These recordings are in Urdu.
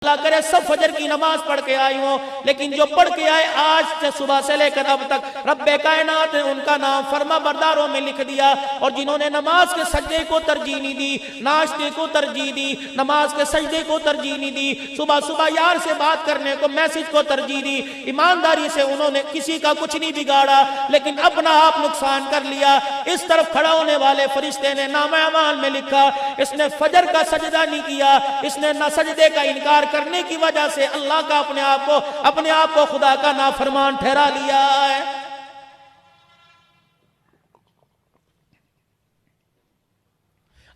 اللہ کرے سب فجر کی نماز پڑھ کے آئی ہوں، لیکن جو پڑھ کے آئے آج سے صبح سے لے کر اب تک رب کائنات نے ان کا نام فرما برداروں میں لکھ دیا۔ اور جنہوں نے نماز کے سجدے کو ترجیح نہیں دی، ناشتے کو ترجیح دی، نماز کے سجدے کو ترجیح نہیں دی، صبح صبح یار سے بات کرنے کو میسج کو ترجیح دی، ایمانداری سے انہوں نے کسی کا کچھ نہیں بگاڑا لیکن اپنا آپ نقصان کر لیا۔ اس طرف کھڑا ہونے والے فرشتے نے نامہ اعمال میں لکھا اس نے فجر کا سجدہ نہیں کیا، اس نے نہ سجدے کا انکار کرنے کی وجہ سے اللہ کا اپنے آپ کو خدا کا نافرمان ٹھہرا لیا ہے۔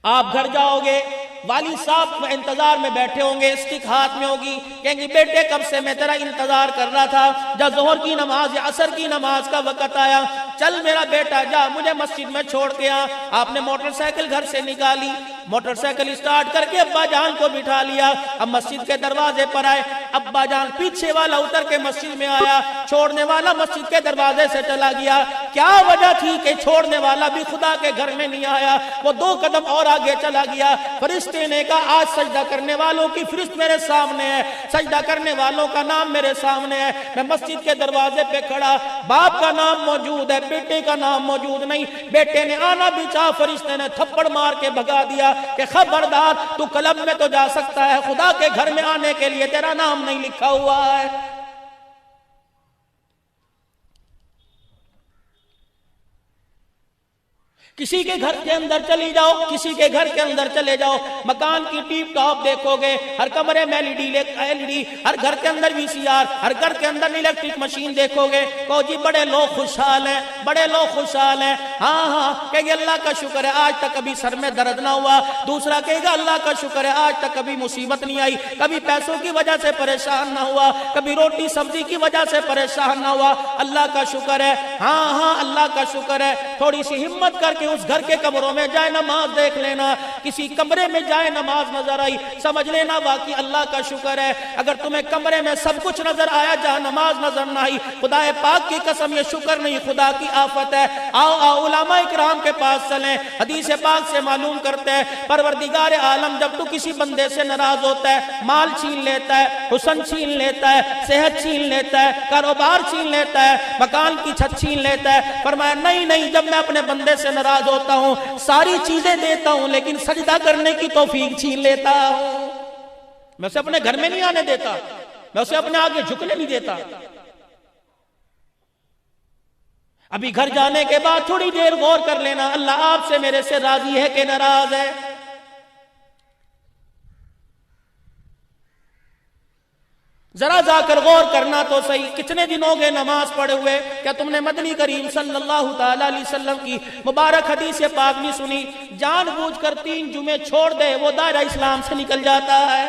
آپ گھر جاؤ گے، والد صاحب انتظار میں بیٹھے ہوں گے، اسٹک ہاتھ میں ہوگی، کہیں گے بیٹے کب سے میں تیرا انتظار کر رہا تھا، جب ظہر کی نماز یا عصر کی نماز کا وقت آیا چل میرا بیٹا جا مجھے مسجد میں چھوڑ کے آ۔ آپ نے موٹر سائیکل گھر سے نکالی، موٹر سائیکل اسٹارٹ کر کے ابا جان کو بٹھا لیا، اب مسجد کے دروازے پر آئے، ابا جان پیچھے والا اتر کے مسجد میں آیا، چھوڑنے والا مسجد کے دروازے سے چلا گیا۔ کیا وجہ تھی کہ چھوڑنے والا بھی خدا کے گھر میں نہیں آیا؟ وہ 2 قدم اور آگے چلا گیا۔ فرشتے نے کہا آج سجدہ کرنے والوں کی فہرست میرے سامنے ہے، سجدہ کرنے والوں کا نام میرے سامنے ہے، میں مسجد کے دروازے پہ کھڑا، باپ کا نام موجود ہے، بیٹے کا نام موجود نہیں۔ بیٹے نے آنا بھی چاہا، فرشتے نے تھپڑ مار کے بھگا دیا کہ خبردار تو کلب میں تو جا سکتا ہے، خدا کے گھر میں آنے کے لیے تیرا نام نہیں لکھا ہوا ہے۔ کسی کے گھر کے اندر چلی جاؤ، کسی کے گھر کے اندر چلے جاؤ، مکان کی ٹیپ ٹاپ دیکھو گے، ہر کمرے میں LED، ہر گھر کے اندر VCR، ہر گھر کے اندر الیکٹرک مشین دیکھو گے، کہو جی بڑے لوگ خوشحال ہیں، بڑے لوگ خوشحال ہیں۔ ہاں کہے گے اللہ کا شکر ہے آج تک کبھی سر میں درد نہ ہوا۔ دوسرا کہے گا اللہ کا شکر ہے آج تک کبھی مصیبت نہیں آئی، کبھی پیسوں کی وجہ سے پریشان نہ ہوا، کبھی روٹی سبزی کی وجہ سے پریشان نہ ہوا، اللہ کا شکر ہے۔ ہاں اللہ کا شکر ہے۔ تھوڑی سی ہمت کر کے اس گھر کے کمروں میں جائے نماز دیکھ لینا، کسی کمرے میں جائے نماز نظر آئی سمجھ لینا واقعی اللہ کا شکر ہے۔ اگر تمہیں کمرے میں سب کچھ نظر آیا جہاں نماز نظر نہ آئی، خدا پاک کی قسم یہ شکر نہیں خدا کی آفت ہے۔ آؤ علماء اکرام کے پاس چلیں، حدیث پاک سے معلوم کرتے ہیں پروردگار عالم جب تو کسی بندے سے ناراض ہوتا ہے مال چھین لیتا ہے، حسن چھین لیتا ہے، صحت چھین لیتا ہے، کاروبار چھین لیتا ہے، مکان کی چھت چھین لیتا ہے۔ فرمایا نہیں جب میں اپنے بندے سے ناراض ہوتا ہوں ساری چیزیں دیتا ہوں لیکن سجدہ کرنے کی توفیق چھین لیتا ہوں، میں اسے اپنے گھر میں نہیں آنے دیتا، میں اسے اپنے آگے جھکنے نہیں دیتا۔ ابھی گھر جانے کے بعد تھوڑی دیر غور کر لینا اللہ آپ سے میرے سے راضی ہے کہ ناراض ہے۔ ذرا جا کر غور کرنا تو صحیح، کتنے دن ہو گئے نماز پڑھے ہوئے؟ کیا تم نے مدنی کریم صلی اللہ تعالیٰ علیہ وسلم کی مبارک حدیث پاک نہیں سنی؟ جان بوجھ کر 3 جمعے چھوڑ دے وہ دائرہ اسلام سے نکل جاتا ہے۔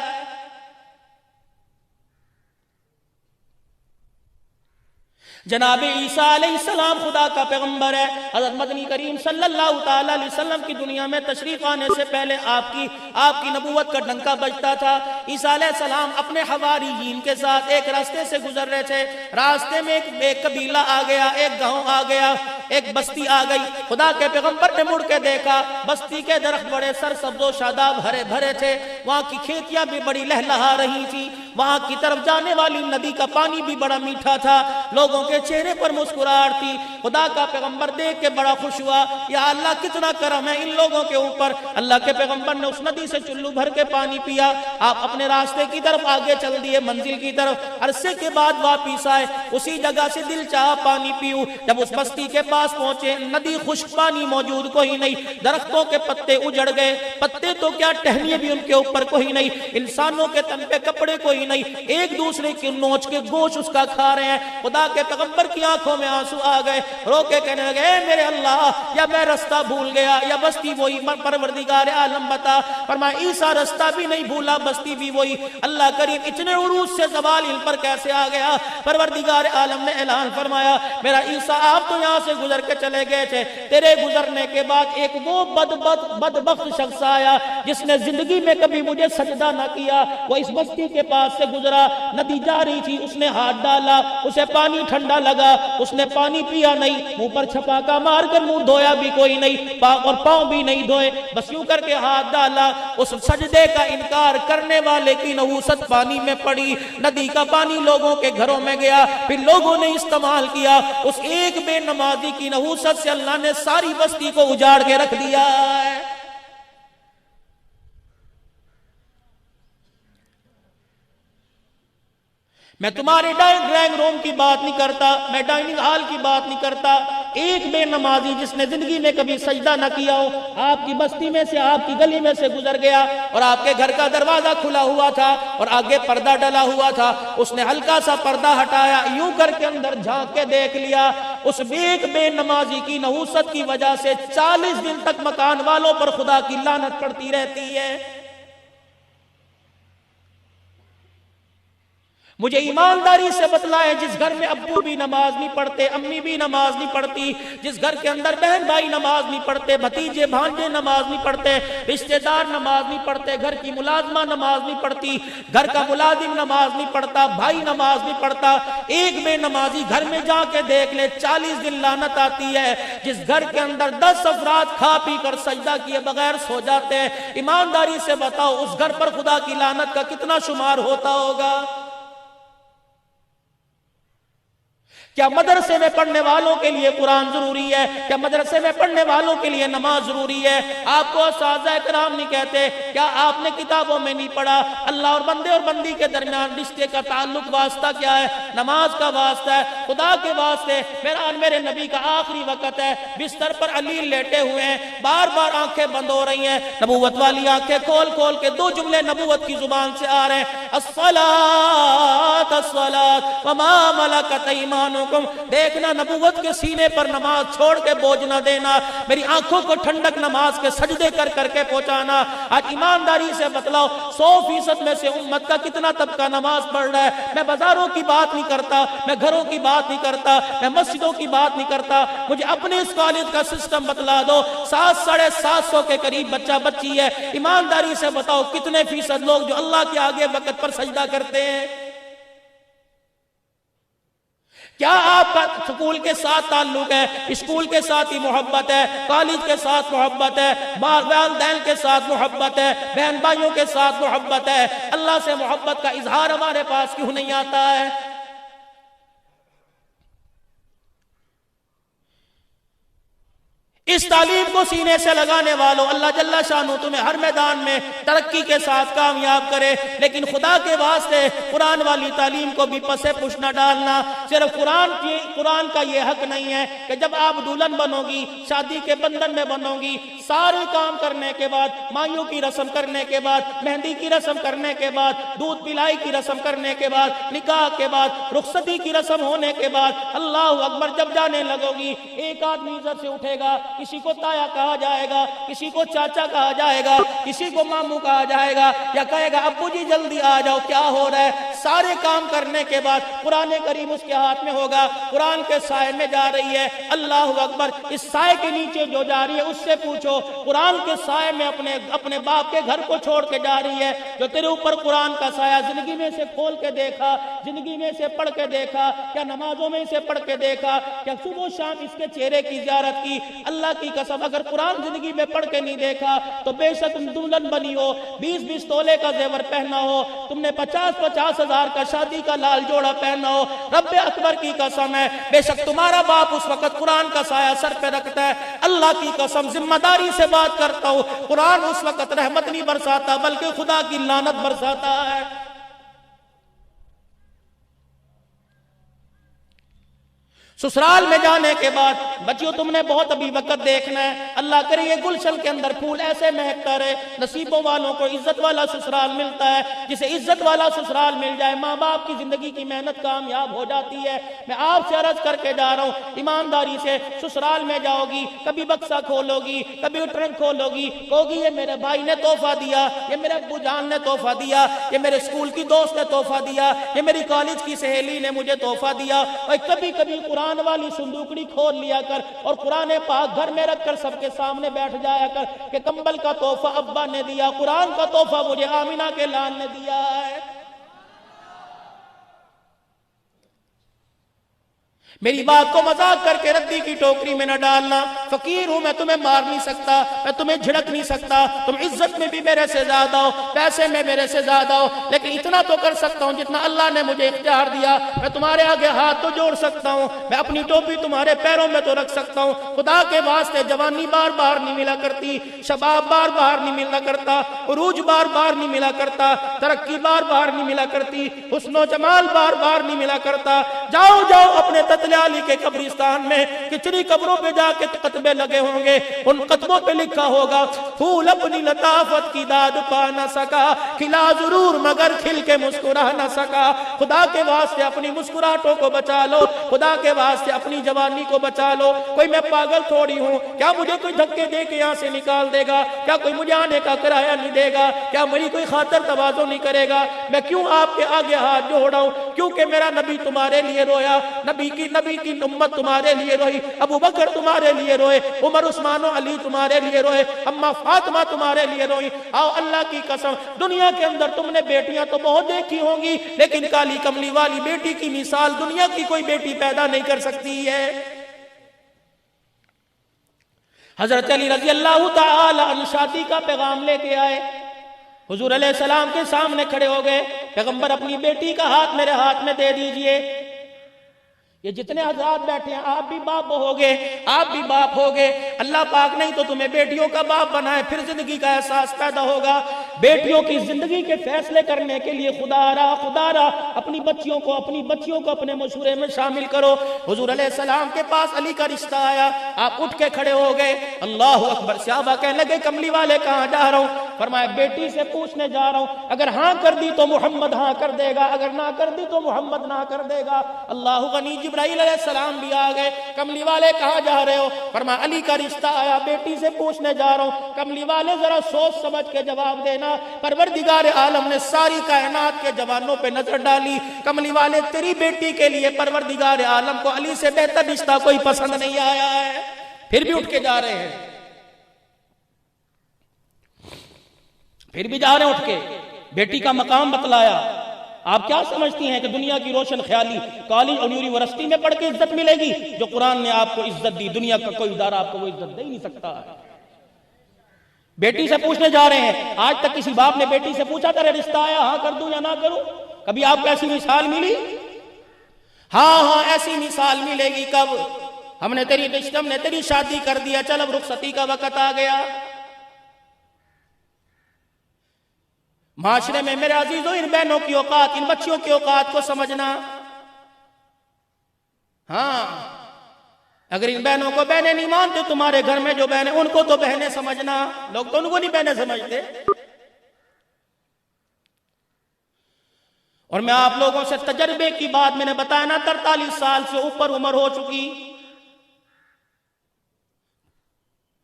جناب عیسیٰ علیہ السلام خدا کا پیغمبر ہے۔ حضرت مدنی کریم صلی اللہ تعالیٰ علیہ وسلم کی دنیا میں تشریف آنے سے پہلے آپ کی نبوت کا ڈنکا بجتا تھا۔ عیسیٰ علیہ السلام اپنے حواریین کے ساتھ ایک راستے سے گزر رہے تھے، راستے میں ایک قبیلہ آ گیا، ایک گاؤں آ گیا، ایک بستی آ گئی۔ خدا کے پیغمبر نے مڑ کے دیکھا، بستی کے درخت بڑے سرسبز و شاداب ہرے بھرے تھے، وہاں کی کھیتیاں بھی بڑی لہلہا رہی تھی، وہاں کی طرف جانے والی ندی کا پانی بھی بڑا میٹھا تھا، لوگوں کے چہرے پر مسکراہٹ تھی۔ خدا کا پیغمبر دیکھ کے بڑا خوش ہوا، یا اللہ کتنا کرم ہے ان لوگوں کے اوپر۔ اللہ کے پیغمبر نے اس ندی سے چلو بھر کے پانی پیا، آپ اپنے راستے کی طرف آگے چل دیے، منزل کی طرف۔ عرصے کے بعد واپس آئے، اسی جگہ سے دل چاہا پانی پیو۔ جب اس بستی کے پاس پہنچے ندی خشک، پانی موجود کوئی نہیں، درختوں کے پتے اجڑ گئے، پتے تو کیا ٹہنیاں بھی ان کے اوپر کوئی نہیں، انسانوں کے تن پہ کپڑے کوئی نہیں، ایک دوسرے کی نوچ کے گوشت اس کا کھا رہے ہیں۔ خدا کے پیغمبر کی آنکھوں میں آنسو آ گئے، رو کے کہنے لگے اے میرے اللہ، یا میں رستہ بھول گیا یا بستی وہی، پروردگار عالم بتا۔ فرمایا عیسیٰ رستہ بھی نہیں بھولا، بستی بھی وہی۔ اللہ کریم اتنے عروج سے زوال ان پر کیسے آ گیا؟ پروردگار عالم نے اعلان فرمایا میرا عیسیٰ آپ تو یہاں سے گزر کے چلے گئے تھے، تیرے گزرنے کے بعد ایک وہ بدبخت شخص آیا جس نے زندگی میں کبھی مجھے سجدہ نہ کیا، وہ اس بستی کے پاس پاس سے گزرا، ندی جا رہی تھی، اس نے ہاتھ ڈالا، اسے پانی ٹھنڈا لگا، اس نے پانی پیا نہیں، منہ پر چھپاکا مار کر منہ دھویا بھی کوئی نہیں، اور پاؤں بھی نہیں دھوئے، بس یوں کر کے ہاتھ ڈالا، اس سجدے کا انکار کرنے والے کی نحوست پانی میں پڑی، ندی کا پانی لوگوں کے گھروں میں گیا، پھر لوگوں نے استعمال کیا، اس ایک بے نمازی کی نحوست سے اللہ نے ساری بستی کو اجاڑ کے رکھ دیا ہے۔ میں تمہارے ڈرائنگ روم کی بات نہیں کرتا، میں ڈائننگ ہال کی بات نہیں کرتا، ایک بے نمازی جس نے زندگی میں کبھی سجدہ نہ کیا ہو، آپ کی بستی میں سے، آپ کی گلی میں سے گزر گیا اور آپ کے گھر کا دروازہ کھلا ہوا تھا اور آگے پردہ ڈلا ہوا تھا، اس نے ہلکا سا پردہ ہٹایا، یوں کر کے اندر جھانک کے دیکھ لیا، اس ایک بے نمازی کی نحوست کی وجہ سے 40 دن تک مکان والوں پر خدا کی لعنت پڑتی رہتی ہے۔ مجھے ایمانداری سے بتلائے، جس گھر میں ابو بھی نماز نہیں پڑھتے، امی بھی نماز نہیں پڑھتی، جس گھر کے اندر بہن بھائی نماز نہیں پڑھتے، بھتیجے بھانجے نماز نہیں پڑھتے، رشتہ دار نماز نہیں پڑھتے، گھر کی ملازمہ نماز نہیں پڑھتی، گھر کا ملازم نماز نہیں پڑھتا، بھائی نماز نہیں پڑھتا، ایک بے نمازی گھر میں جا کے دیکھ لے، 40 دن لعنت آتی ہے۔ جس گھر کے اندر 10 افراد کھا پی کر سجدہ کیے بغیر سو جاتے ہیں، ایمانداری سے بتاؤ اس گھر پر خدا کی لعنت کا کتنا شمار ہوتا ہوگا؟ کیا مدرسے میں پڑھنے والوں کے لیے قرآن ضروری ہے؟ کیا مدرسے میں پڑھنے والوں کے لیے نماز ضروری ہے؟ آپ کو اساتذہ کرام نہیں کہتے؟ کیا آپ نے کتابوں میں نہیں پڑھا اللہ اور بندے اور بندی کے درمیان رشتے کا تعلق واسطہ کیا ہے؟ نماز کا واسطہ ہے۔ خدا کے واسطے میرے نبی کا آخری وقت ہے، بستر پر علی لیٹے ہوئے ہیں، بار بار آنکھیں بند ہو رہی ہیں، نبوت والی آنکھیں کھول کھول کے 2 جملے نبوت کی زبان سے آ رہے ہیں، الصلاۃ الصلاۃ وما ملکت ایمانکم۔ دیکھنا نبوت کے سینے پر نماز چھوڑ کے بوجھ نہ دینا، میری آنکھوں کو ٹھنڈک نماز کے سجدے کر کر کے پہنچانا۔ آج ایمانداری سے بتلاؤ 100% میں سے امت کا کتنا طبقہ نماز پڑھ رہا ہے؟ میں بازاروں کی بات نہیں کرتا، میں گھروں کی بات نہیں کرتا، میں مسجدوں کی بات نہیں کرتا، مجھے اپنے اس کالج کا سسٹم بتلا دو، 700-750 کے قریب بچہ بچی ہے، ایمانداری سے بتاؤ کتنے فیصد لوگ جو اللہ کے آگے وقت پر سجدہ کرتے ہیں؟ کیا آپ کا سکول کے ساتھ تعلق ہے؟ اسکول کے ساتھ ہی محبت ہے، کالج کے ساتھ محبت ہے، والدین کے ساتھ محبت ہے، بہن بھائیوں کے ساتھ محبت ہے، اللہ سے محبت کا اظہار ہمارے پاس کیوں نہیں آتا ہے؟ اس تعلیم کو سینے سے لگانے والوں، اللہ جل شانہ تمہیں ہر میدان میں ترقی کے ساتھ کامیاب کرے، لیکن خدا کے واسطے قرآن والی تعلیم کو بھی پسے پش نہ ڈالنا۔ صرف قرآن کا یہ حق نہیں ہے کہ جب آپ دلہن بنو گی، شادی کے بندھن میں بنو گی، سارے کام کرنے کے بعد، مائیوں کی رسم کرنے کے بعد، مہندی کی رسم کرنے کے بعد، دودھ پلائی کی رسم کرنے کے بعد، نکاح کے بعد، رخصتی کی رسم ہونے کے بعد، اللہ اکبر جب جانے لگو گی، ایک آدمی ادھر سے اٹھے گا، کسی کو تایا کہا جائے گا، کسی کو چاچا کہا جائے گا، کسی کو ماموں کہا جائے گا، یا کہے گا ابو جی جلدی آ جاؤ کیا ہو رہا ہے؟ سارے کام کرنے کے بعد قرآن کریم اس کے ہاتھ میں ہوگا، قرآن کے سائے میں جا رہی ہے، اللہ اکبر، اس سائے کے نیچے جو جا رہی ہے اس سے پوچھو، قرآن کے سائے میں اپنے باپ کے گھر کو چھوڑ کے جا رہی ہے، جو تیرے اوپر قرآن کا سایہ زندگی میں سے کھول کے دیکھا، زندگی میں سے پڑھ کے دیکھا، کیا نمازوں میں سے پڑھ کے دیکھا، کیا صبح و شام اس کے چہرے کی زیارت کی؟ اللہ کی قسم اگر قرآن زندگی میں پڑھ کے نہیں دیکھا تو بے شک تم دلہن بنی ہو، 20-20 تولے کا زیور پہنا ہو، تم نے 50-50 ہزار کا شادی کا لال جوڑا پہنا ہو، رب اکبر کی قسم ہے بے شک تمہارا باپ اس وقت قرآن کا سایہ سر پہ رکھتا ہے، اللہ کی قسم ذمہ داری سے بات کرتا ہوں، قرآن اس وقت رحمت نہیں برساتا بلکہ خدا کی لعنت برساتا ہے۔ سسرال میں جانے کے بعد بچیوں تم نے بہت ابھی وقت دیکھنا ہے، اللہ کرے یہ گلشن کے اندر پھول ایسے مہکتا رہے، نصیبوں والوں کو عزت والا سسرال ملتا ہے، جسے عزت والا سسرال مل جائے ماں باپ کی زندگی کی محنت کامیاب ہو جاتی ہے۔ میں آپ سے عرض کر کے جا رہا ہوں ایمانداری سے، سسرال میں جاؤ گی کبھی بکسا کھولو گی، کبھی ٹرنک کھولو گی، کہو گی یہ میرے بھائی نے تحفہ دیا، یہ میرے ابو جان نے تحفہ دیا، یہ میرے اسکول کی دوست نے تحفہ دیا، یہ میری کالج کی سہیلی نے مجھے تحفہ دیا، اور کبھی کبھی قرآن والی صندوقڑی کھول لیا کر اور قرآن پاک گھر میں رکھ کر سب کے سامنے بیٹھ جایا کر کہ کمبل کا تحفہ ابا نے دیا، قرآن کا تحفہ مجھے آمینہ کے لال نے دیا ہے۔ میری بات کو مذاق کر کے ردی کی ٹوکری میں نہ ڈالنا. فقیر ہوں میں، تمہیں مار نہیں سکتا، میں تمہیں جھڑک نہیں سکتا، تم عزت میں بھی میرے سے زیادہ ہو، پیسے میں میرے سے زیادہ ہو، لیکن اتنا تو کر سکتا ہوں جتنا اللہ نے مجھے اختیار دیا. میں تمہارے آگے ہاتھ تو جوڑ سکتا ہوں، میں اپنی ٹوپی تمہارے پیروں میں تو رکھ سکتا ہوں. خدا کے واسطے جوانی بار بار نہیں ملا کرتی، شباب بار بار نہیں ملنا کرتا، عروج بار بار نہیں ملا کرتا، ترقی بار بار نہیں ملا کرتی، حسن و جمال بار بار نہیں ملا کرتا. جاؤ جاؤ اپنے علی کے قبرستان میں کتنی قبروں پہ جا کے قطبے لگے ہوں گے، ان قطبوں پہ لکھا ہوگا پھول اپنی لطافت کی داد پا نہ سکا، کھلا ضرور مگر کھل کے مسکرا نہ سکا. خدا کے واسطے اپنی مسکراہٹوں کو بچا لو، خدا کے واسطے اپنی جوانی کو بچا لو. کوئی میں پاگل تھوڑی ہوں، کیا مجھے کوئی دھکے دے کے یہاں سے نکال دے گا؟ کیا کوئی مجھے آنے کا کرایہ نہیں دے گا؟ کیا میری کوئی خاطر تواضع نہیں کرے گا؟ میں کیوں آپ کے آگے ہاتھ جوڑا ہوں؟ کیونکہ میرا نبی تمہارے لیے رویا، نبی کی امت تمہارے لیے روئی، ابو بکر تمہارے لیے روئے، عمر عثمان و علی تمہارے لیے روئے، اما فاطمہ تمہارے لیے روئی. آؤ اللہ کی قسم، دنیا کے اندر تم نے بیٹیاں تو بہت دیکھی ہوں گی، لیکن کالی کملی والی بیٹی کی مثال دنیا کی کوئی بیٹی پیدا نہیں کر سکتی ہے. حضرت علی رضی اللہ تعالی عنہ شادی کا پیغام لے کے آئے، حضور علیہ السلام کے سامنے کھڑے ہو گئے. پیغمبر اپنی بیٹی کا ہاتھ میرے ہاتھ میں دے دیجئے. یہ جتنے حضرات بیٹھے ہیں آپ بھی باپ ہوگے، آپ بھی باپ ہوگے. اللہ پاک نہیں تو تمہیں بیٹیوں کا باپ بنائے، پھر زندگی کا احساس پیدا ہوگا. بیٹیوں کی زندگی کے فیصلے کرنے کے لیے خدا را اپنی بچیوں کو اپنے مشورے میں شامل کرو. حضور علیہ السلام کے پاس علی کا رشتہ آیا، آپ اٹھ کے کھڑے ہو گئے. اللہ اکبر. صحابہ کہنے لگے کملی والے کہاں جا رہا ہوں؟ فرمایا بیٹی سے پوچھنے جا رہا ہوں، اگر ہاں کر دی تو محمد ہاں کر دے گا، اگر نہ کر دی تو محمد نہ کر دے گا. اللہ غنی. جبرائیل علیہ السلام بھی آ گئے. کملی والے کہاں جا رہے ہو؟ فرمایا علی کا رشتہ آیا، بیٹی سے پوچھنے جا رہا ہوں. کملی والے ذرا سوچ سمجھ کے جواب دینا. پروردگار عالم نے ساری کائنات کے جوانوں پہ نظر ڈالی. کملی والے تیری بیٹی کے لیے پروردگار عالم کو علی سے بہتر رشتہ کوئی پسند نہیں آیا ہے. پھر بھی اٹھ کے جا رہے ہیں، پھر بھی جا رہے ہیں اٹھ کے. بیٹی کا مقام بتلایا. آپ کیا سمجھتی ہیں کہ دنیا کی روشن خیالی کالج اور یونیورسٹی میں پڑھ کے عزت ملے گی؟ جو قرآن نے آپ کو عزت دی، دنیا کا کوئی ادارہ آپ کو وہ عزت دے ہی نہیں سکتا ہے. بیٹی سے پوچھنے جا رہے ہیں. آج تک کسی باپ نے بیٹی سے پوچھا تھا رشتہ آیا ہاں کر دوں یا نہ کروں؟ کبھی آپ کو ایسی مثال ملی؟ ہاں ایسی مثال ملے گی. کب؟ ہم نے تیری شادی کر دیا، چل اب رخصتی کا وقت آ گیا. معاشرے میں میرے عزیزوں ان بہنوں کی اوقات، ان بچیوں کی اوقات کو سمجھنا. ہاں اگر ان بہنوں کو بہنیں نہیں مانتے، تمہارے گھر میں جو بہنیں ان کو تو بہنیں سمجھنا. لوگ تو ان کو نہیں بہنیں سمجھتے. اور میں آپ لوگوں سے تجربے کی بات میں نے بتایا نا، 43 سال سے اوپر عمر ہو چکی.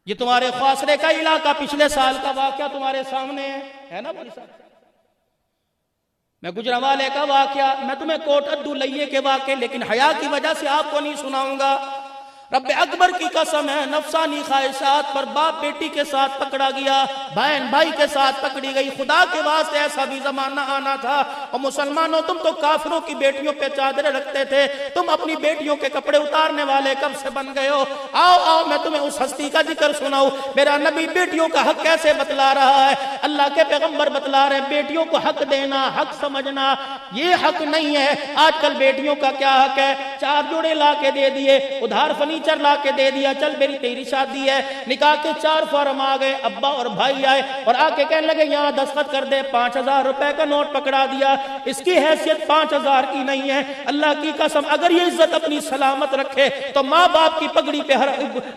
یہ تمہارے خواصرے کا علاقہ پچھلے سال کا واقعہ تمہارے سامنے ہے نا بھائی صاحب. میں گجرانوالے کا واقعہ، میں تمہیں کوٹ ادو لئیے کے واقعے لیکن حیا کی وجہ سے آپ کو نہیں سناؤں گا. رب اکبر کی قسم ہے، نفسانی خواہشات پر باپ بیٹی کے ساتھ پکڑا گیا، بہن بھائی کے ساتھ پکڑی گئی. خدا کے واسطے ایسا بھی زمانہ آنا تھا. اور مسلمانوں تم تو کافروں کی بیٹیوں پہ چادریں رکھتے تھے، تم اپنی بیٹیوں کے کپڑے اتارنے والے کب سے بن گئے ہو؟ آؤ میں تمہیں اس ہستی کا ذکر سناؤں. میرا نبی بیٹیوں کا حق کیسے بتلا رہا ہے. اللہ کے پیغمبر بتلا رہے ہیں بیٹیوں کو حق دینا، حق سمجھنا. یہ حق نہیں ہے. آج کل بیٹیوں کا کیا حق ہے؟ 4 جوڑے لا کے دے دیے، ادھار فرنیچر لا کے دے دیا، چل میری تیری شادی ہے. نکاح کے 4 فارم آ گئے، ابا اور بھائی آئے اور آ کے کہنے لگے یہاں دستخط کر دے. 5000 روپے کا نوٹ پکڑا دیا. اس کی حیثیت 5000 کی نہیں ہے. اللہ کی قسم اگر یہ عزت اپنی سلامت رکھے تو ماں باپ کی پگڑی پہ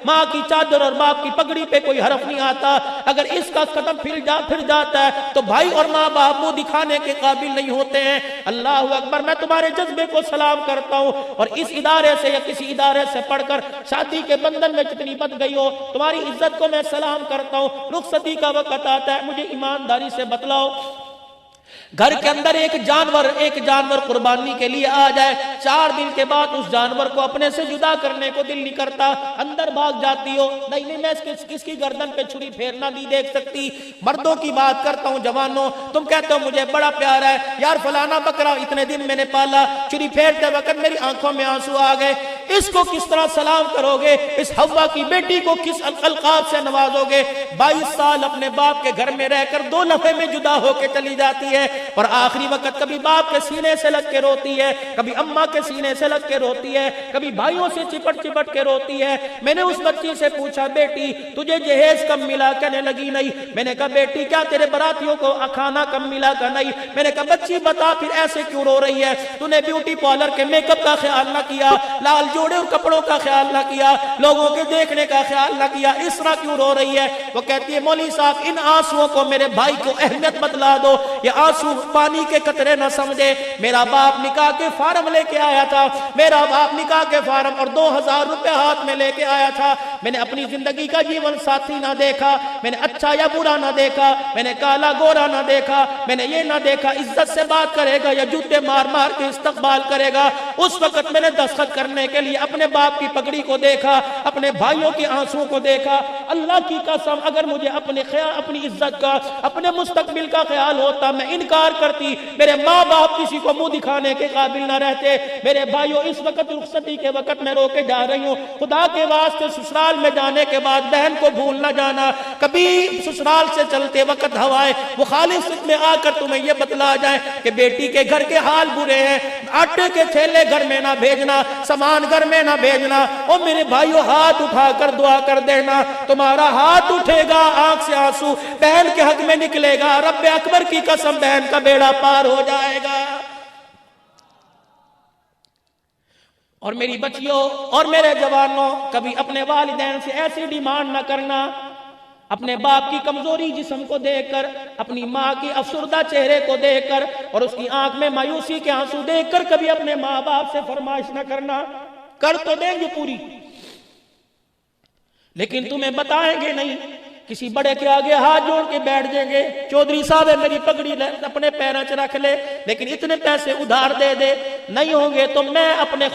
ماں کی چادر اور باپ کی پگڑی پہ کوئی حرف نہیں آتا. اگر اس کا قدم پھر جاتا ہے تو بھائی اور ماں باپ وہ دکھانے کے قابل نہیں ہوتے ہیں. اللہ اکبر. میں تمہارے جذبے کو سلام کرتا ہوں. اور اس ادارے سے یا کسی ادارے سے پڑھ کر شادی کے بندھن میں جتنی بت گئی ہو، تمہاری عزت کو میں سلام کرتا ہوں. رخصتی کا وقت آتا ہے، مجھے ایمانداری سے بتلاؤ، گھر کے اندر ایک جانور قربانی کے لیے آ جائے، 4 دن کے بعد اس جانور کو اپنے سے جدا کرنے کو دل نہیں کرتا، اندر بھاگ جاتی ہو. نہیں میں کس کی گردن پہ چھری پھیرنا نہیں دیکھ سکتی. مردوں کی بات کرتا ہوں. جوانوں تم کہتے ہو مجھے بڑا پیار ہے یار، فلانا بکرا اتنے دن میں نے پالا، چھری پھیرتے وقت میری آنکھوں میں آنسو آ گئے. اس کو کس طرح سلام کرو گے، اس حوا کی بیٹی کو کس القاب سے نوازو گے؟ 22 سال اپنے باپ کے گھر میں رہ کر 2 لمحے میں جدا ہو کے چلی جاتی ہے، اور آخری وقت کبھی باپ کے سینے سے لگ کے روتی ہے، کبھی اماں کے سینے سے لگ کے روتی ہے، کبھی بھائیوں سے چپٹ چپٹ کے روتی ہے۔ میں نے اس بچی سے پوچھا بیٹی تجھے جہیز کم ملا؟ کہنے لگی نہیں۔ میں نے کہا بیٹی کیا تیرے براتیوں کو کھانا کم ملا؟ کہ نہیں۔ میں نے کہا بچی بتا پھر ایسے کیوں رو رہی ہے؟ تو نے بیوٹی پارلر کے میک اپ کا خیال نہ کیا، لال جوڑے اور کپڑوں کا خیال نہ کیا، لوگوں کے دیکھنے کا خیال نہ کیا، اس طرح کیوں رو رہی ہے؟ وہ کہتی ہے مولوی صاحب ان آنسوؤں کو میرے بھائی کو اہمیت بتلا دو، یہ آنسو پانی کے قطرے نہ سمجھے۔ میرا باپ نکاح کے فارم لے کے آیا تھا، میرا باپ نکاح کے فارم اور 2000 روپے ہاتھ میں لے کے آیا تھا۔ میں نے اپنی زندگی کا جیون ساتھی نہ دیکھا، میں نے اچھا یا برا نہ دیکھا، میں نے کالا گورا نہ دیکھا، میں نے یہ نہ دیکھا عزت سے بات کرے گا یا جوتے مار مار کے استقبال کرے گا۔ اس وقت میں نے دستخط کرنے کے لیے اپنے باپ کی پگڑی کو دیکھا، اپنے بھائیوں کے آنسوں کو دیکھا۔ اللہ کی قسم اگر مجھے اپنی عزت کا، اپنے مستقبل کا خیال ہوتا میں انکار کرتی۔ میرے ماں باپ کسی کو منہ دکھانے کے قابل نہ رہتے۔ میرے بھائیوں اس وقت رخصتی کے وقت میں رو کے جا رہی ہوں، خدا کے واسطے سسرال میں جانے کے بعد بہن کو بھول نہ جانا، کبھی سسرال سے چلتے وقت ہوائے مخالفت میں آ کر تمہیں یہ بتلا جائے کہ بیٹی کے گھر کے حال برے ہیں، آٹے کے تھیلے گھر میں نہ بھیجنا، سامان گھر میں نہ بھیجنا۔ اور میرے بھائیوں ہاتھ اٹھا کر دعا کر دینا، تمہارا ہاتھ اٹھے گا آنکھ سے آنسو بہن کے حق میں نکلے گا، رب اکبر کی قسم بہن کا بیڑا پار ہو جائے گا۔ اور میری بچیوں اور میرے جوانوں، کبھی اپنے والدین سے ایسی ڈیمانڈ نہ کرنا، اپنے باپ کی کمزوری جسم کو دیکھ کر، اپنی ماں کی افسردہ چہرے کو دیکھ کر اور اس کی آنکھ میں مایوسی کے آنسو دیکھ کر کبھی اپنے ماں باپ سے فرمائش نہ کرنا۔ کر تو دیں گے پوری، لیکن تمہیں بتائیں گے نہیں، کسی بڑے کے آگے ہاتھ جوڑ کے بیٹھ جائیں گے، چودھری صاحب ہے میری پگڑی اپنے پیروں سے رکھ لے لیکن اتنے پیسے ادھار دے دے، نہیں ہوں گے تو میں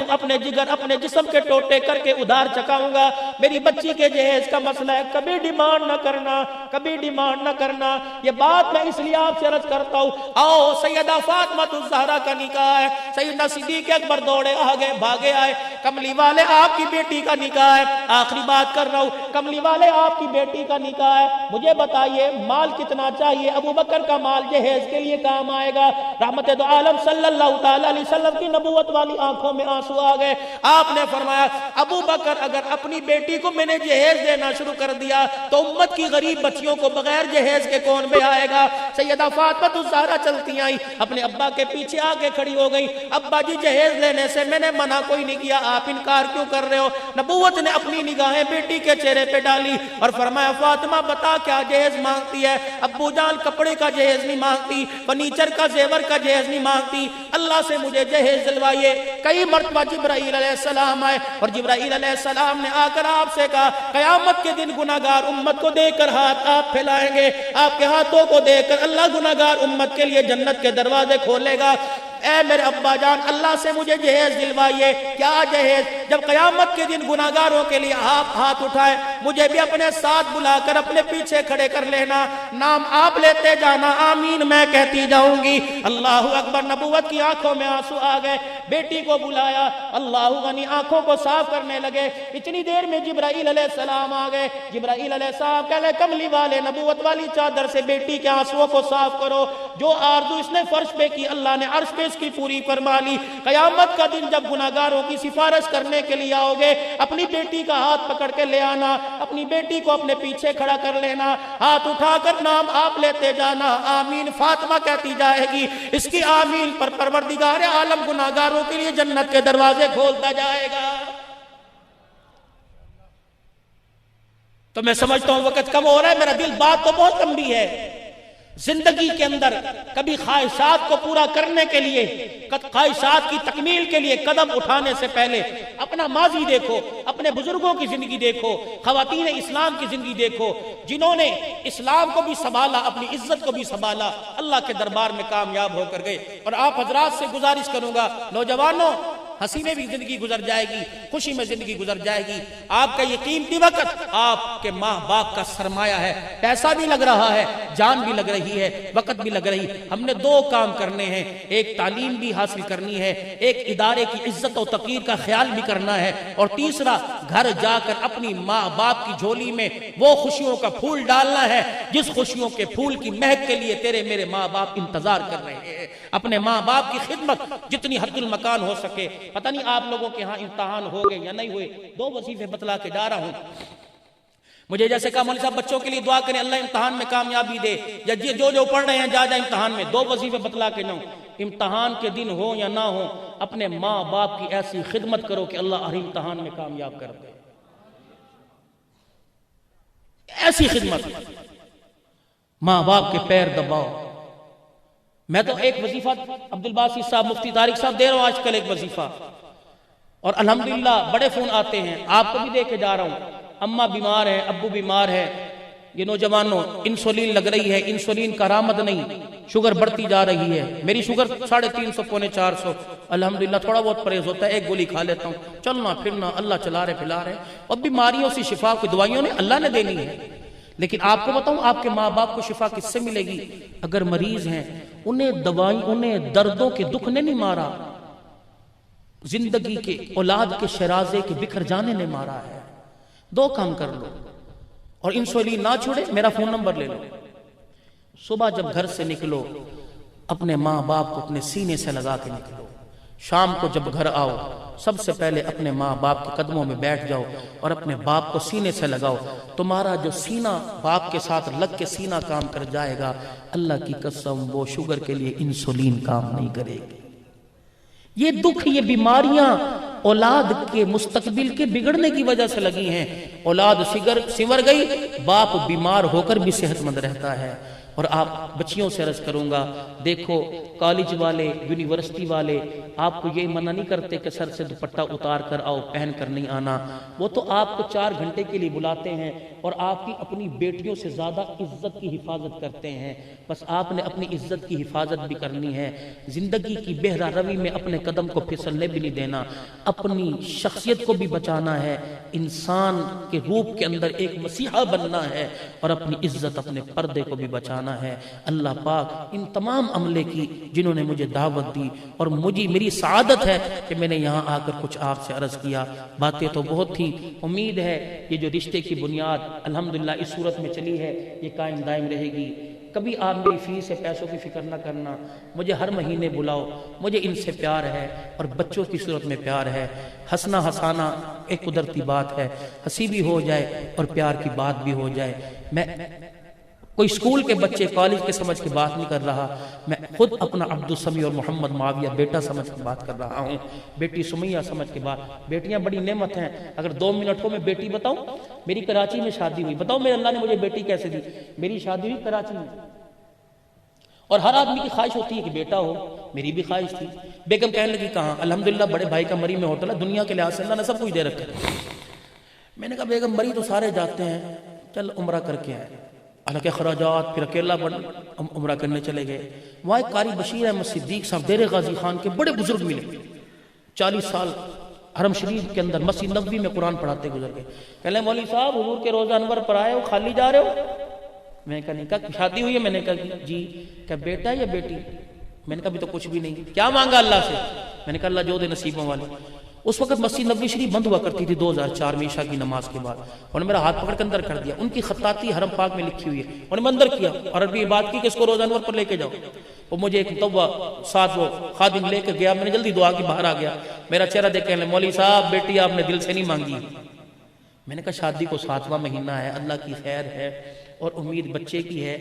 اپنے جگر اپنے جسم کے ٹوٹے کر کے ادھار چکاؤں گا۔ میری بچی کے جہیز کا مسئلہ ہے، کبھی ڈیمانڈ نہ کرنا، کبھی ڈیمانڈ نہ کرنا۔ یہ بات میں اس لیے آپ سے عرض کرتا ہوں، آؤ سیدہ فاطمہ الزہرا کا نکاح ہے، سیدنا صدیق اکبر دوڑے آگے بھاگے آئے، کملی والے آپ کی بیٹی کا نکاح ہے۔ آخری بات کر رہا ہوں، کملی والے آپ کی بیٹی کا نکاح ہے، مجھے بتائیے مال کتنا چاہیے؟ ابو بکر کا مال جہیز کے لیے کام آئے گا۔ رحمت دو عالم صلی اللہ تعالی علیہ وسلم کی نبوت والی آنکھوں میں آنسو آ گئے۔ آپ نے فرمایا ابو بکر اگر اپنی بیٹی کو میں نے جہیز دینا شروع کر دیا تو امت کی غریب بچیوں کو بغیر جہیز کے کون میں آئے گا؟ سیدہ فاطمہ الزہرا چلتی آئی، اپنے ابا کے پیچھے آ کے کھڑی ہو گئی، ابا جی جہیز لینے سے میں نے منع کوئی نہیں کیا، آپ انکار کیوں کر رہے ہو؟ نبوت نے اپنی نگاہیں بیٹی کے چہرے پہ ڈالی اور فرمایا فاطمہ بتا کیا جہیز مانگتی ہے؟ ابو جان کپڑے کا جہیز نہیں مانگتی، فرنیچر کا زیور کا جہیز نہیں مانگتی، اللہ سے مجھے جہیز دلوائیے۔ کئی مرتبہ جبرائیل علیہ السلام آئے اور جبرائیل علیہ السلام نے آ کر آپ سے کہا قیامت کے دن گناہگار امت کو دیکھ کر ہاتھ آپ پھیلائیں گے، آپ کے ہاتھوں کو دیکھ کر اللہ گناہگار امت کے لیے جنت کے دروازے کھولے گا۔ اے میرے ابا جان اللہ سے مجھے جہیز دلوائیے۔ کیا جہیز؟ جب قیامت کے دن گناہگاروں کے لیے آپ ہاتھ اٹھائے مجھے بھی اپنے ساتھ بلا کر اپنے پیچھے کھڑے کر لینا، نام آپ لیتے جانا، آمین میں کہتی جاؤں گی۔ اللہ اکبر۔ نبوت کی آنکھوں میں آنسو آ گئے، بیٹی کو بلایا، اللہ غنی آنکھوں کو صاف کرنے لگے۔ اتنی دیر میں جبرائیل علیہ السلام آ گئے۔ جبرائیل علیہ السلام کہہ لے کملی والے نبوت والی چادر سے بیٹی کے آنسوؤں کو صاف کرو، جو آرزو اس نے فرش پہ کی اللہ نے عرش پہ اس کی پوری فرما لی۔ قیامت کا دن جب گناہگاروں کی سفارش کرنے کے لیے آؤ گے اپنی بیٹی کا ہاتھ پکڑ کے لے آنا، اپنی بیٹی کو اپنے پیچھے کھڑا کر لینا، ہاتھ اٹھا کر نام آپ لیتے جانا، آمین فاطمہ کہتی جائے گی۔ اس کی آمین پر پروردگار عالم گناہگاروں کے لیے جنت کے دروازے کھولتا جائے گا۔ تو میں سمجھتا ہوں وقت کم ہو رہا ہے، میرا دل بات تو بہت لمبی ہے۔ زندگی کے اندر کبھی خواہشات کو پورا کرنے کے لیے، خواہشات کی تکمیل کے لیے قدم اٹھانے سے پہلے اپنا ماضی دیکھو، اپنے بزرگوں کی زندگی دیکھو، خواتین اسلام کی زندگی دیکھو، جنہوں نے اسلام کو بھی سنبھالا، اپنی عزت کو بھی سنبھالا، اللہ کے دربار میں کامیاب ہو کر گئے۔ اور آپ حضرات سے گزارش کروں گا، نوجوانوں ہنسی میں بھی زندگی گزر جائے گی، خوشی میں زندگی گزر جائے گی۔ آپ کا یہ قیمتی وقت آپ کے ماں باپ کا سرمایہ ہے، پیسہ بھی لگ رہا ہے، جان بھی لگ رہی ہے، وقت بھی لگ رہی ہے۔ ہم نے دو کام کرنے ہیں، ایک تعلیم بھی حاصل کرنی ہے، ایک ادارے کی عزت و توقیر کا خیال بھی کرنا ہے، اور تیسرا گھر جا کر اپنی ماں باپ کی جھولی میں وہ خوشیوں کا پھول ڈالنا ہے جس خوشیوں کے پھول کی مہک کے لیے تیرے میرے ماں باپ انتظار کر رہے ہیں۔ اپنے ماں باپ کی خدمت جتنی حد المکان ہو سکے۔ پتہ نہیں آپ لوگوں کے ہاں امتحان ہو گئے یا نہیں ہوئے، 2 وظیفے بتلا کے جا رہا ہوں۔ مجھے جیسے کہا مولوی صاحب بچوں کے لیے دعا کریں اللہ امتحان میں کامیابی دے، یا جو پڑھ رہے ہیں جا امتحان میں 2 وظیفے بتلا کے نہ امتحان کے دن ہو یا نہ ہو، اپنے ماں باپ کی ایسی خدمت کرو کہ اللہ ہر امتحان میں کامیاب کر دے۔ ایسی خدمت، ماں باپ کے پیر دباؤ۔ میں تو ایک وظیفہ عبدالباسط صاحب مفتی طارق صاحب دے رہا ہوں آج کل ایک وظیفہ، اور الحمدللہ بڑے فون آتے ہیں، آپ کو بھی دے کے جا رہا ہوں۔ اماں بیمار ہے، ابو بیمار ہے، یہ نوجوانوں انسولین لگ رہی ہے، انسولین کارآمد نہیں، شوگر بڑھتی جا رہی ہے، میری شوگر 350 پونے 400، الحمدللہ تھوڑا بہت پرہیز ہوتا ہے، ایک گولی کھا لیتا ہوں، چلنا پھرنا اللہ چلا رہے پھلا رہے، اور بیماریوں سے شفا کی دوائیوں نے اللہ نے دینی ہے۔ لیکن آپ کو بتاؤں آپ کے ماں باپ کو شفا کس سے ملے گی؟ اگر مریض ہیں انہیں دردوں کے دکھ نے نہیں مارا، زندگی کے اولاد کے شرازے کے بکھر جانے نے مارا ہے۔ 2 کام کر لو، اور انسولین نہ چھوڑے میرا فون نمبر لے لو۔ صبح جب گھر سے نکلو اپنے ماں باپ کو اپنے سینے سے لگا کے نکلو، شام کو جب گھر آؤ سب سے پہلے اپنے ماں باپ کے قدموں میں بیٹھ جاؤ اور اپنے باپ کو سینے سے لگاؤ۔ تمہارا جو سینہ باپ کے ساتھ لگ کے سینہ کام کر جائے گا، اللہ کی قسم وہ شوگر کے لیے انسولین کام نہیں کرے گی۔ یہ دکھ، یہ بیماریاں اولاد کے مستقبل کے بگڑنے کی وجہ سے لگی ہیں۔ اولاد سنور گئی، باپ بیمار ہو کر بھی صحت مند رہتا ہے۔ اور آپ بچیوں سے عرض کروں گا، دیکھو کالج والے، یونیورسٹی والے آپ کو یہ منع نہیں کرتے کہ سر سے دوپٹہ اتار کر آؤ، پہن کر نہیں آنا۔ وہ تو آپ کو 4 گھنٹے کے لیے بلاتے ہیں اور آپ کی اپنی بیٹیوں سے زیادہ عزت کی حفاظت کرتے ہیں۔ بس آپ نے اپنی عزت کی حفاظت بھی کرنی ہے، زندگی کی بہرا روی میں اپنے قدم کو پھسلنے بھی نہیں دینا، اپنی شخصیت کو بھی بچانا ہے، انسان کے روپ کے اندر ایک مسیحا بننا ہے، اور اپنی عزت اپنے پردے کو بھی بچانا ہے۔ اللہ پاک ان تمام عملے کی جنہوں نے مجھے دعوت دی، اور میری سعادت ہے کہ میں نے یہاں آ کر کچھ آپ سے عرض کیا۔ باتیں تو بہت تھیں، امید ہے یہ جو رشتے کی بنیاد الحمدللہ اس صورت میں چلی ہے یہ قائم دائم رہے گی۔ کبھی آپ میری فیس سے پیسوں کی فکر نہ کرنا، مجھے ہر مہینے بلاؤ، مجھے ان سے پیار ہے اور بچوں کی صورت میں پیار ہے۔ ہنسنا ہنسانا ایک قدرتی بات ہے، ہنسی بھی ہو جائے اور پیار کی بات بھی ہو جائے۔ میں کوئی اسکول کے بچے کالج کے سمجھ کے بات نہیں کر رہا، میں خود اپنا عبدالسمیع اور محمد معاویہ بیٹا سمجھ کے بات کر رہا ہوں، بیٹی سمیہ سمجھ کے بات۔ بیٹیاں بڑی نعمت ہیں، اگر 2 منٹ کو میں بیٹی بتاؤں، میری کراچی میں شادی ہوئی، بتاؤ میرے اللہ نے مجھے بیٹی کیسے دی؟ میری شادی ہوئی کراچی میں، اور ہر آدمی کی خواہش ہوتی ہے کہ بیٹا ہو، میری بھی خواہش تھی۔ بیگم کہنے لگی کہاں؟ الحمدللہ بڑے بھائی کا مری میں ہوٹل ہے، دنیا کے لحاظ سے اللہ نے سب کچھ دے رکھا ہے۔ میں نے کہا بیگم مری تو سارے جاتے ہیں، چل عمرہ کر کے آئے، حالانکہ اخراجات، پھر اکیلا عمرہ کرنے چلے گئے۔ وہاں ایک قاری بشیر احمد صدیق صاحب دیر غازی خان کے بڑے بزرگ ملے، 40 سال حرم شریف کے اندر مسجد نبوی میں قرآن پڑھاتے گزر گئے۔ کہنے لگے مولوی صاحب حضور کے روزہ انور پر آئے ہو، خالی جا رہے ہو؟ میں نے کہا نہیں۔ کہا شادی ہوئی ہے؟ میں نے کہا جی۔ کہا بیٹا یا بیٹی؟ میں نے کہا ابھی تو کچھ بھی نہیں۔ کیا مانگا اللہ سے؟ میں نے کہا اللہ جو دے نصیبوں والے۔ اس وقت مسجد نبوی شریف بند ہوا کرتی تھی 2004 میں عشاء کی نماز کے بعد، انہوں نے میرا ہاتھ پکڑ کے اندر کر دیا، ان کی خطاطی حرم پاک میں لکھی ہوئی ہے، انہوں نے اندر کیا اور عربی بات کی کہ اس کو روزہ انور پر لے کے جاؤ۔ وہ مجھے ایک متوہ ساتھ وہ خادم لے کے گیا، میں نے جلدی دعا کی باہر آ گیا، میرا چہرہ دیکھ کے مولوی صاحب بیٹی آپ نے دل سے نہیں مانگی۔ میں نے کہا شادی کو 7واں مہینہ ہے، اللہ کی خیر ہے اور امید بچے کی ہے،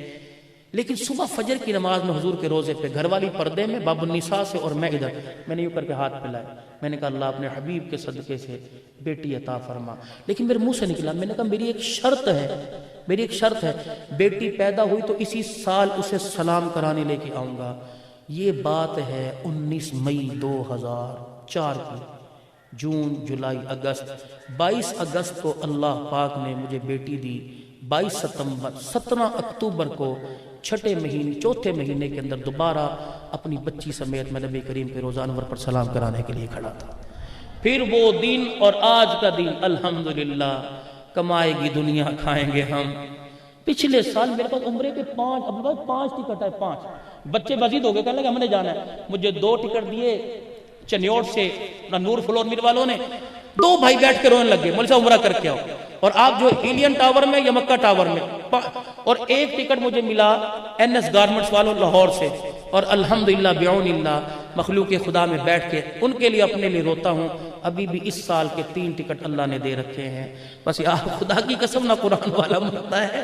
لیکن صبح فجر کی نماز میں حضور کے روزے پہ گھر والی پردے میں باب النساء سے اور میں ادھر، میں نے یوں کر کے ہاتھ پھیلائے، میں نے کہا اللہ اپنے حبیب کے صدقے سے بیٹی عطا فرما۔ لیکن میرے منہ سے نکلا، میں نے کہا میری ایک شرط ہے، بیٹی پیدا ہوئی تو اسی سال اسے سلام کرانے لے کے آؤں گا۔ یہ بات ہے 19 مئی 2004 کی، جون جولائی اگست، 22 اگست کو اللہ پاک نے مجھے بیٹی دی، 22 ستمبر 17 اکتوبر کو چوتھے مہینے کے اندر دوبارہ اپنی بچی سمیت میں نبی کریم کے روزہ انور پر سلام کرانے کے لیے کھڑا تھا۔ پھر وہ دن اور آج کا دن الحمدللہ کمائے گی دنیا کھائیں گے ہم۔ پچھلے سال میرے پاس عمرے کے 5 ٹکٹ ہے، 5 بچے مزید ہو گئے، کہنے لگے ہم نے جانا ہے، مجھے 2 ٹکٹ دیے چنیوٹ سے نور فلور میر والوں نے، 2 بھائی بیٹھ کے رونے لگے، مولوی صاحب عمرہ کر کے آؤ، اور آپ جو ایلین ٹاور میں یا مکہ ٹاور میں، اور 1 ٹکٹ مجھے ملا NS گارمنٹس والوں لاہور سے، اور الحمدللہ بعون اللہ مخلوق خدا میں بیٹھ کے ان کے لیے اپنے لیے روتا ہوں۔ ابھی بھی اس سال کے 3 ٹکٹ اللہ نے دے رکھے ہیں۔ بس آپ خدا کی قسم نہ قرآن والا مرتا ہے،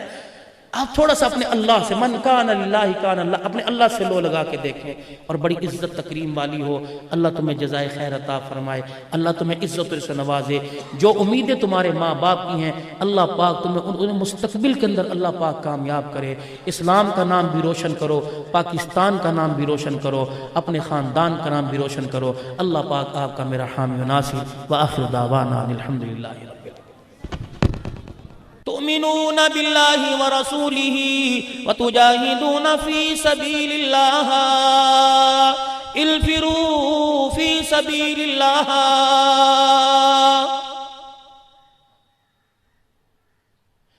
آپ تھوڑا سا اپنے اللہ سے، من کان للہ کان اللہ، اپنے اللہ سے لو لگا کے دیکھیں، اور بڑی عزت تکریم والی ہو۔ اللہ تمہیں جزائے خیر عطا فرمائے، اللہ تمہیں عزت سے نوازے۔ جو امیدیں تمہارے ماں باپ کی ہیں اللہ پاک تمہیں انہیں مستقبل کے اندر اللہ پاک کامیاب کرے۔ اسلام کا نام بھی روشن کرو، پاکستان کا نام بھی روشن کرو، اپنے خاندان کا نام بھی روشن کرو۔ اللہ پاک آپ کا میرا حامی و ناصر، وآخر دعوانا الحمدللہ رب العالمین۔ تؤمنون باللہ ورسولہ وتجاہدون فی سبیل اللہ، انفروا فی سبیل اللہ۔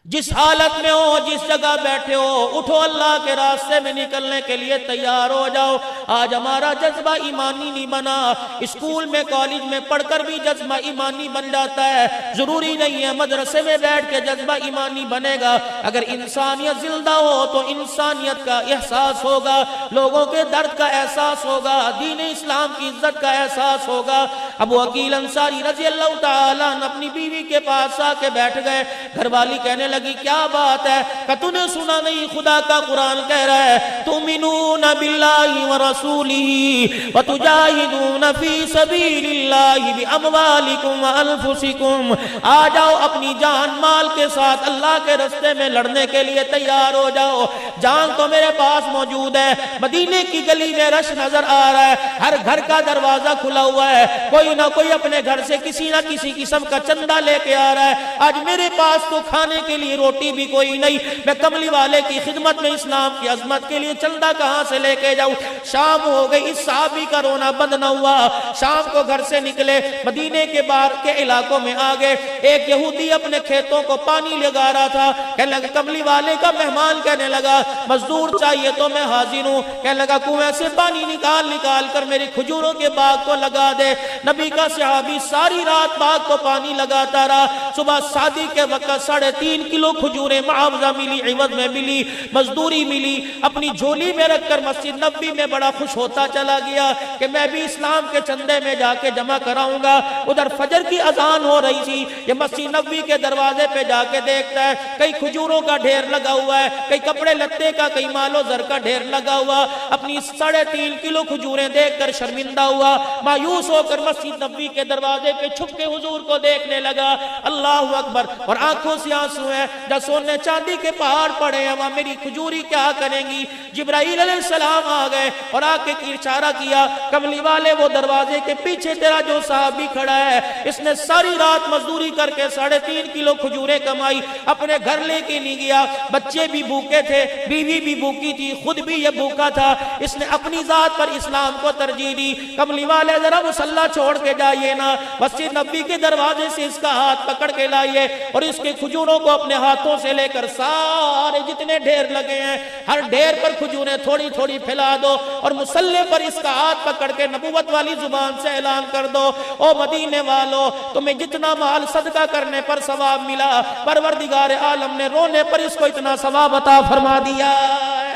جس حالت میں ہو، جس جگہ بیٹھے ہو، اٹھو، اللہ کے راستے میں نکلنے کے لیے تیار ہو جاؤ۔ آج ہمارا جذبہ ایمانی نہیں بنا، اسکول میں کالج میں پڑھ کر بھی جذبہ ایمانی بن جاتا ہے، ضروری نہیں ہے مدرسے میں بیٹھ کے جذبہ ایمانی بنے گا۔ اگر انسانیت زندہ ہو تو انسانیت کا احساس ہوگا، لوگوں کے درد کا احساس ہوگا، دین اسلام کی عزت کا احساس ہوگا۔ ابو عقیل انصاری رضی اللہ تعالیٰ عنہ اپنی بیوی کے پاس آ کے بیٹھ گئے، گھر والی کہنے لگی کیا بات ہے؟ کہ تو نے سنا نہیں خدا کا قرآن کہہ رہا ہے تؤمنون باللہ ورسولہ وتجاہدون فی سبیل اللہ باموالکم وانفسکم۔ آ جاؤ، اپنی جان مال کے ساتھ اللہ کے راستے میں لڑنے کے لیے تیار ہو جاؤ۔ جان تو میرے پاس موجود ہے، مدینے کی گلی میں رش نظر آ رہا ہے، ہر گھر کا دروازہ کھلا ہوا ہے، کوئی نہ کوئی اپنے گھر سے کسی نہ کسی قسم کا چندہ لے کے آ رہا ہے۔ آج میرے پاس تو کھانے کے لیے روٹی بھی کوئی نہیں، میں کملی والے کی خدمت میں اسلام کی عظمت کے لیے چندہ کہاں سے لے کے جاؤں؟ شام ہو گئی، اس صحابی کا رونا بند نہ ہوا۔ شام کو گھر سے نکلے، مدینے کے باہر کے علاقوں میں آگے، ایک یہودی اپنے کھیتوں کو پانی لگا رہا تھا، کہنے لگا کملی والے کا مہمان، کہنے لگا مزدور چاہیے تو میں حاضر ہوں، کہنے لگا کنویں سے پانی نکال کر میری کھجوروں کے باغ کو لگا دے۔ نبی کا صحابی ساری رات باغ کو پانی لگاتا رہا، صبح شادی کے وقت 3.5 کلو کھجوریں معاوضہ ملی، عوض میں ملی، مزدوری ملی، اپنی جھولی میں رکھ کر مسجد نبوی میں بڑا خوش ہوتا چلا گیا کہ میں بھی اسلام کے چندے میں جا کے جمع کراؤں گا۔ ادھر فجر کی اذان ہو رہی تھی، یہ مسجد نبوی کے دروازے پہ جا کے دیکھتا ہے کئی کھجوروں کا ڈھیر لگا ہوا ہے، کئی کپڑے لتے کا، کئی مال و زر کا ڈھیر لگا ہوا۔ اپنی 3.5 کلو کھجوریں دیکھ کر شرمندہ ہوا، مایوس ہو کر مسجد نبوی کے دروازے پہ چھپ کے حضور کو دیکھنے لگا۔ اللہ اکبر، اور آنکھوں سے آنسو ہیں، جب سونے چاندی کے پہاڑ پڑے ہیں وہاں میری کھجوری کیا کریں گی؟ جبرائیل علیہ السلام آ گئے اور آ کے اشارہ کیا، کملی والے وہ دروازے کے پیچھے تیرا جو صحابی کھڑا ہے، اس نے ساری رات مزدوری کر کے 3.5 کلو کھجوریں کمائی، اپنے گھر لے کے نہیں گیا، بچے بھی بھوکے تھے، بیوی بھی بھوکی تھی، خود بھی یہ بھوکا تھا، اس نے اپنی ذات پر اسلام کو ترجیح دی۔ کملی والے ذرا مصلی چھوڑ کے جائیے نا، مسجد نبوی کے دروازے سے اس کا ہاتھ پکڑ کے لائیے اور اس کے کھجوروں کو اپنے ہاتھوں سے لے کر سارے جتنے ڈھیر لگے ہیں ہر ڈھیر پر کھجوریں تھوڑی تھوڑی پھیلا دو اور مصلی پر اس کا ہاتھ پکڑ کے نبوت والی زبان سے اعلان کر دو، او مدینے والو، تمہیں جتنا مال صدقہ کرنے پر ثواب ملا، پروردگار عالم نے رونے پر اس کو اتنا ثواب عطا فرما دیا ہے۔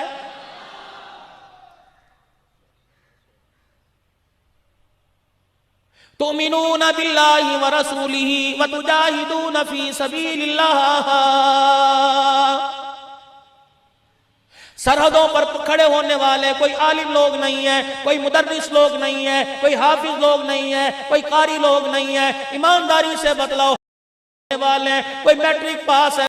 تؤمنون باللہ ورسولہ وتجاہدون فی سبیل اللہ۔ سرحدوں پر کھڑے ہونے والے کوئی عالم لوگ نہیں ہیں، کوئی مدرس لوگ نہیں ہیں، کوئی حافظ لوگ نہیں ہیں، کوئی قاری لوگ نہیں ہیں، ایمانداری سے بتلاؤ والے کوئی میٹرک پاس ہے